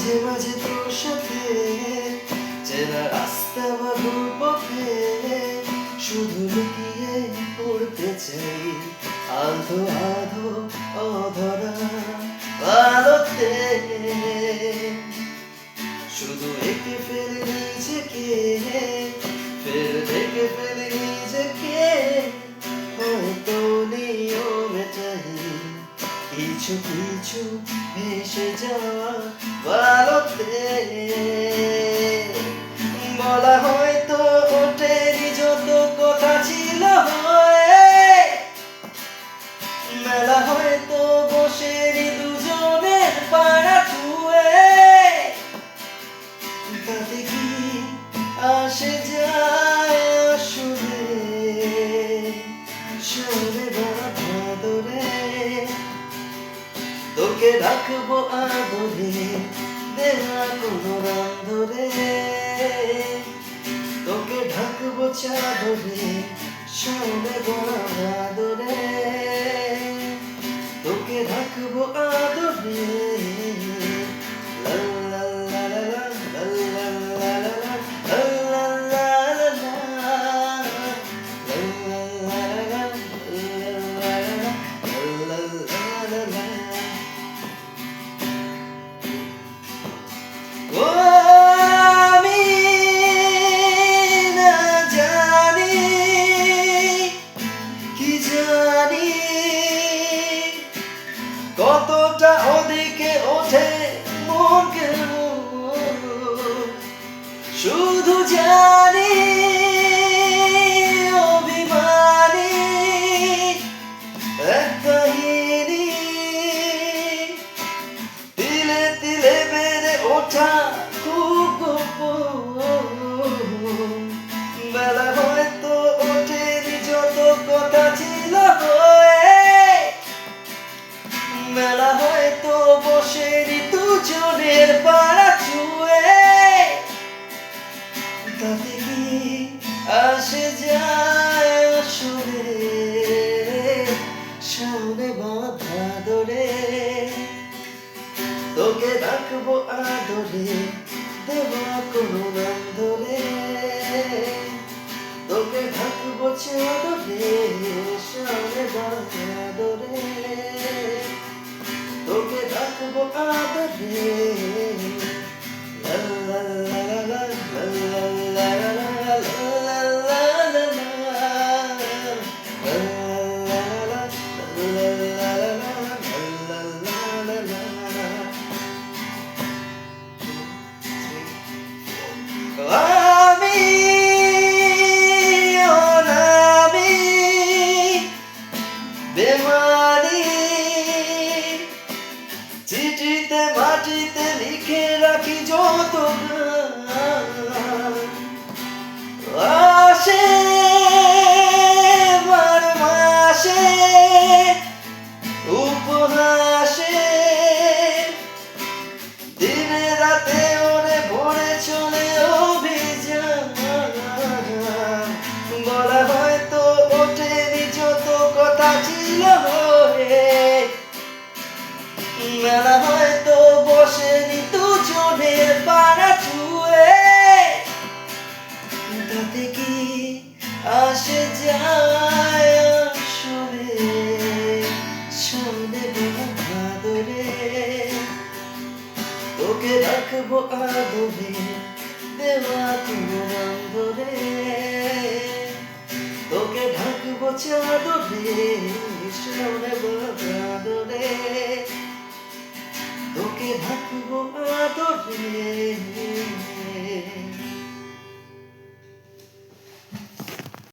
মাঝে মাঝে তোর সাথে চেনা রাস্তা বা পথে শুধু লুকিয়ে পড়তে চাই আধো আধো অধরা আলোতে। শুধু এঁকে ফেলে নিজেকে, ফের দেখে ফেলে নিজেকে, হয়তো নিয়ম এটাই কিছু কিছু ভেসে যাওয়া ভালোতে। বলা হয়তো ওঠেনি যত কথা ছিল হয়ে, মেলা হয়তো বসেনি দুজনের পাড়া ছুঁয়ে, তাতে কি আসে যায় আসলে সামনে বাঁধা ধরে। তোকে রাখবো আদরে দেওয়া কোনো রান ধরে, তোকে ঢাকবো চাদরে সামনে বাঁধা ধরে, তোকে রাখবো আদরে। কতটা ওদিকে ওঠে মনকে শুধু জানি অভিমানী এক কাহিনী, তিলে তিলে বেড়ে ওঠা খুব গোপন। বেলা হয়তো ওঠেনি যত কথা ছিল হয়ে, মেলা হয়তো বসেনি দুজনের পাড়া ছুঁয়ে, তাতে কি আসে যায় আসলে সামনে বাঁধা ধরে। তোকে রাখবো আদরে দেওয়া কোনো নাম ধরে, তোকে ঢাকবো চাদরে সামনে বাঁধা ধরে, তোকে রাখবো আদরে। লা লা লা লা লা লা লা লা লা লা লা লা। আমি অনামি বেমানি, চিঠিতে মাটিতে লিখে রাখি যত গান আসে বারো মাসে উপহাসে, দিনে রাতে ওরে ভরে চলে অভিযান। বলা হয়তো ওঠেনি যত কথা ছিল হয়ে, মেলা হয়তো বসেনি দুজনের পাড়া ছুঁয়ে, তাতে কি আসে যায় আসলে সামনে বাঁধা ধরে। তোকে রাখবো আদরে দেওয়া কোনো নাম ধরে, তোকে ঢাকবো চাদরে সামনে বাঁধা ধরে, তোকে ঢাকবো আদরে।